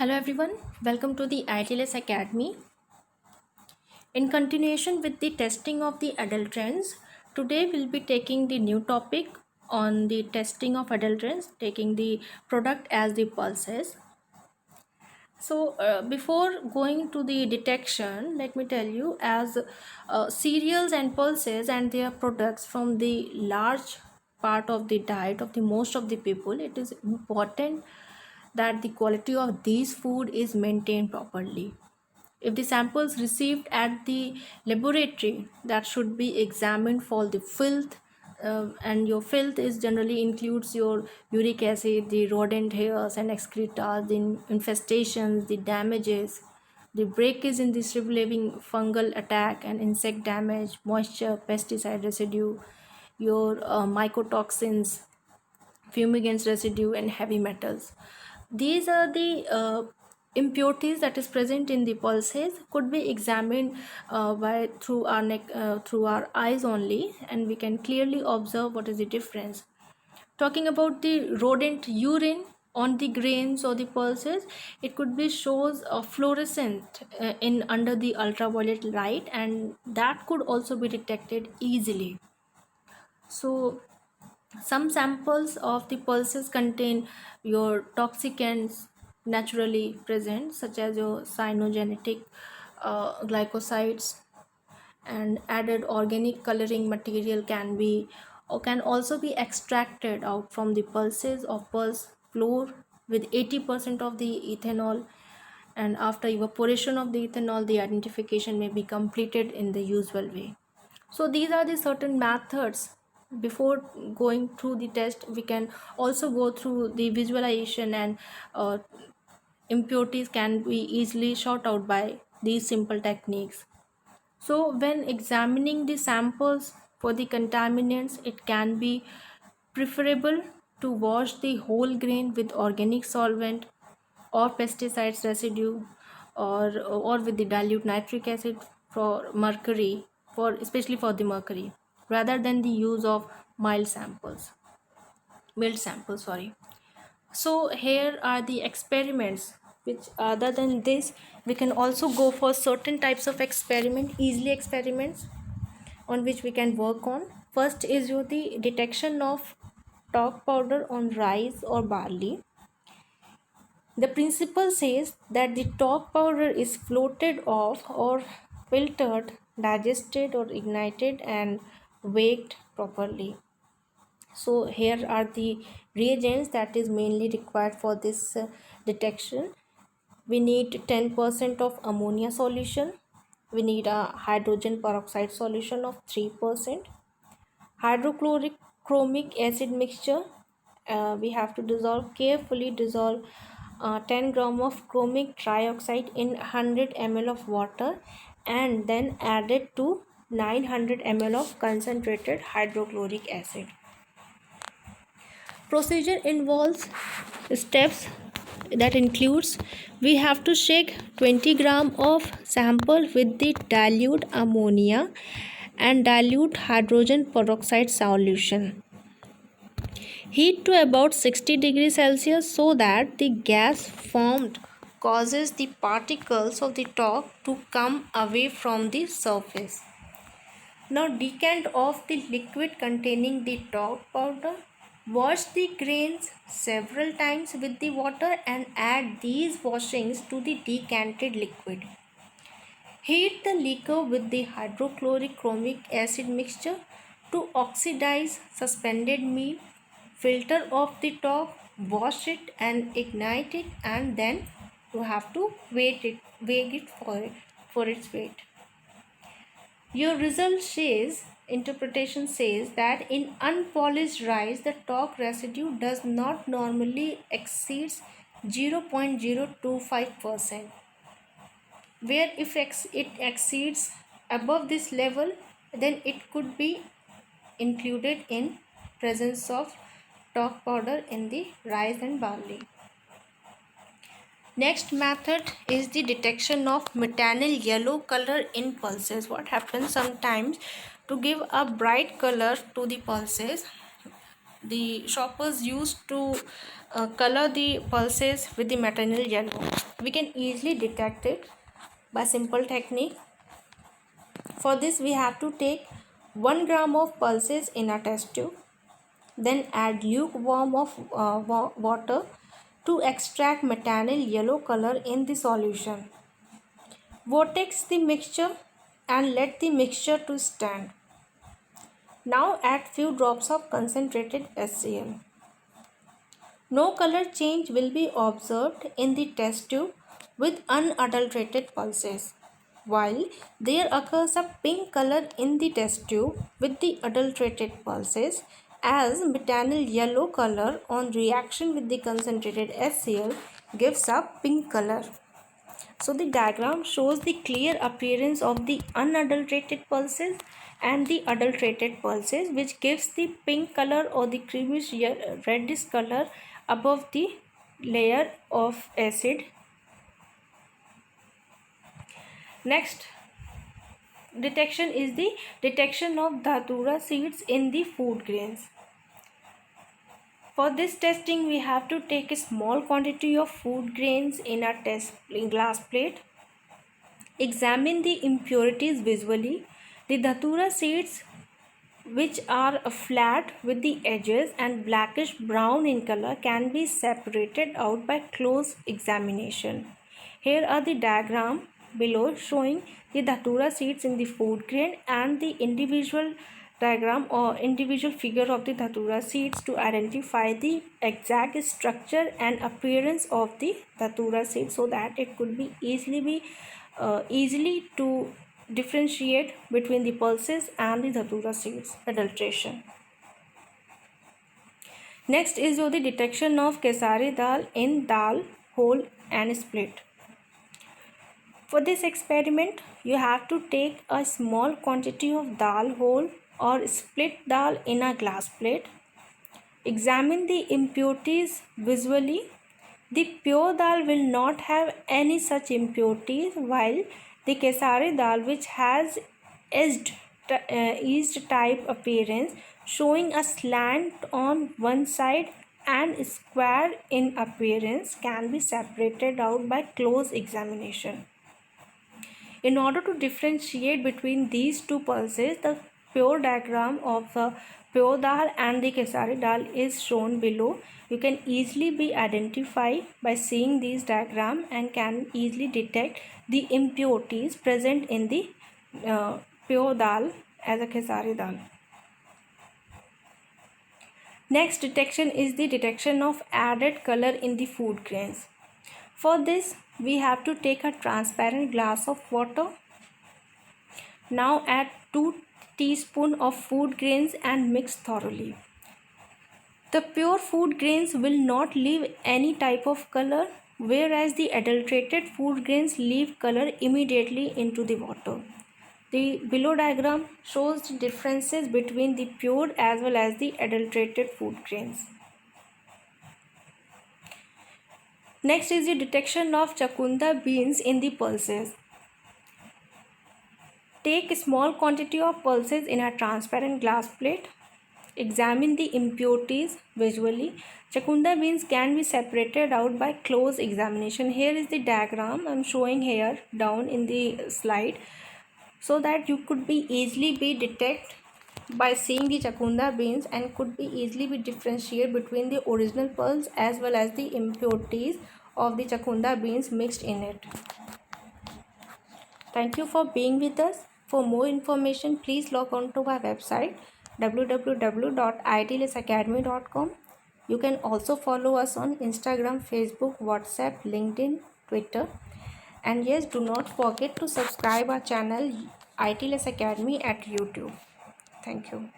Hello everyone, welcome to the ITLS Academy. In continuation with the testing of the adulterants, today we'll be taking the new topic on the testing of adulterants, taking the product as the pulses. Before going to the detection, let me tell you as cereals and pulses and their products from the large part of the diet of the most of the people, it is important that the quality of these food is maintained properly. If the samples received at the laboratory, that should be examined for the filth, and your filth is generally includes your uric acid, the rodent hairs and excreta, the infestations, the damages, the breakage in the living fungal attack and insect damage, moisture, pesticide residue, your mycotoxins, fumigants residue and heavy metals. These are the impurities that is present in the pulses could be examined by through our neck, through our eyes only, and we can clearly observe what is the difference. Talking about the rodent urine on the grains or the pulses, it could be shows fluorescent in under the ultraviolet light, and that could also be detected easily. So some samples of the pulses contain your toxicants naturally present, such as your cyanogenetic glycosides, and added organic coloring material can be or can also be extracted out from the pulses or pulse floor with 80% of the ethanol, and after evaporation of the ethanol the identification may be completed in the usual way. So these are the certain methods. Before going through the test, we can also go through the visualization, and impurities can be easily sought out by these simple techniques. So when examining the samples for the contaminants, it can be preferable to wash the whole grain with organic solvent or pesticides residue, or with the dilute nitric acid for mercury, for especially for the mercury, rather than the use of mild samples, sorry. So here are the experiments which, other than this, we can also go for certain types of experiment, easily experiments on which we can work on. First is your the detection of talc powder on rice or barley. The principle says that the talc powder is floated off or filtered, digested or ignited and baked properly. So here are the reagents that is mainly required for this detection. We need 10% of ammonia solution. We need a hydrogen peroxide solution of 3%. Hydrochloric chromic acid mixture. We have to carefully dissolve 10 gram of chromic trioxide in 100 ml of water, and then add it to 900 ml of concentrated hydrochloric acid. Procedure involves steps that includes we have to shake 20 gram of sample with the dilute ammonia and dilute hydrogen peroxide solution. Heat to about 60 degrees Celsius so that the gas formed causes the particles of the talc to come away from the surface. Now decant off the liquid containing the talc powder. Wash the grains several times with the water and add these washings to the decanted liquid. Heat the liquor with the hydrochloric chromic acid mixture to oxidize suspended meal. Filter off the talc, wash it and ignite it, and then you have to weigh it for its weight. Your interpretation says that in unpolished rice, the talc residue does not normally exceeds 0.025%, where if it exceeds above this level, then it could be included in presence of talc powder in the rice and barley. Next method is the detection of methanol yellow color in pulses. What happens sometimes, to give a bright color to the pulses, the shoppers used to color the pulses with the maternal yellow. We can easily detect it by simple technique. For this we have to take 1 gram of pulses in a test tube, then add lukewarm of water to extract maternal yellow color in the solution. Vortex the mixture and let the mixture to stand. Now add few drops of concentrated HCl. No color change will be observed in the test tube with unadulterated pulses, while there occurs a pink color in the test tube with the adulterated pulses, as maternal yellow color on reaction with the concentrated HCl gives a pink color. So the diagram shows the clear appearance of the unadulterated pulses and the adulterated pulses, which gives the pink color or the creamish reddish color above the layer of acid. Next detection is the detection of Dhatura seeds in the food grains. For this testing, we have to take a small quantity of food grains in a glass plate. Examine the impurities visually. The Dhatura seeds, which are flat with the edges and blackish brown in color, can be separated out by close examination. Here are the diagram below showing the Dhatura seeds in the food grain and the individual diagram or individual figure of the Dhatura seeds to identify the exact structure and appearance of the Dhatura seeds, so that it could be easily to differentiate between the pulses and the Dhatura seeds adulteration. Next is the detection of Kesari dal in dal whole and split. For this experiment, you have to take a small quantity of dal whole or split dal in a glass plate. Examine the impurities visually. The pure dal will not have any such impurities, while the Kesari dal, which has edged type appearance, showing a slant on one side and square in appearance, can be separated out by close examination. In order to differentiate between these two pulses, the pure diagram of the pure dal and the Kesari dal is shown below. You can easily be identified by seeing these diagram and can easily detect the impurities present in the pure dal as a Kesari dal. Next detection is the detection of added color in the food grains. For this, we have to take a transparent glass of water. Now add 2 teaspoons of food grains and mix thoroughly. The pure food grains will not leave any type of color, whereas the adulterated food grains leave color immediately into the water. The below diagram shows the differences between the pure as well as the adulterated food grains. Next is the detection of chakunda beans in the pulses. Take a small quantity of pulses in a transparent glass plate. Examine the impurities visually. Chakunda beans can be separated out by close examination. Here is the diagram I am showing here down in the slide, so that you could be easily be detect by seeing the chakunda beans and could be easily be differentiate between the original pulse as well as the impurities of the chakunda beans mixed in it. Thank you for being with us. For more information, please log on to our website www.itlsacademy.com. You can also follow us on Instagram, Facebook, WhatsApp, LinkedIn, Twitter. And yes, do not forget to subscribe our channel ITLS Academy at YouTube. Thank you.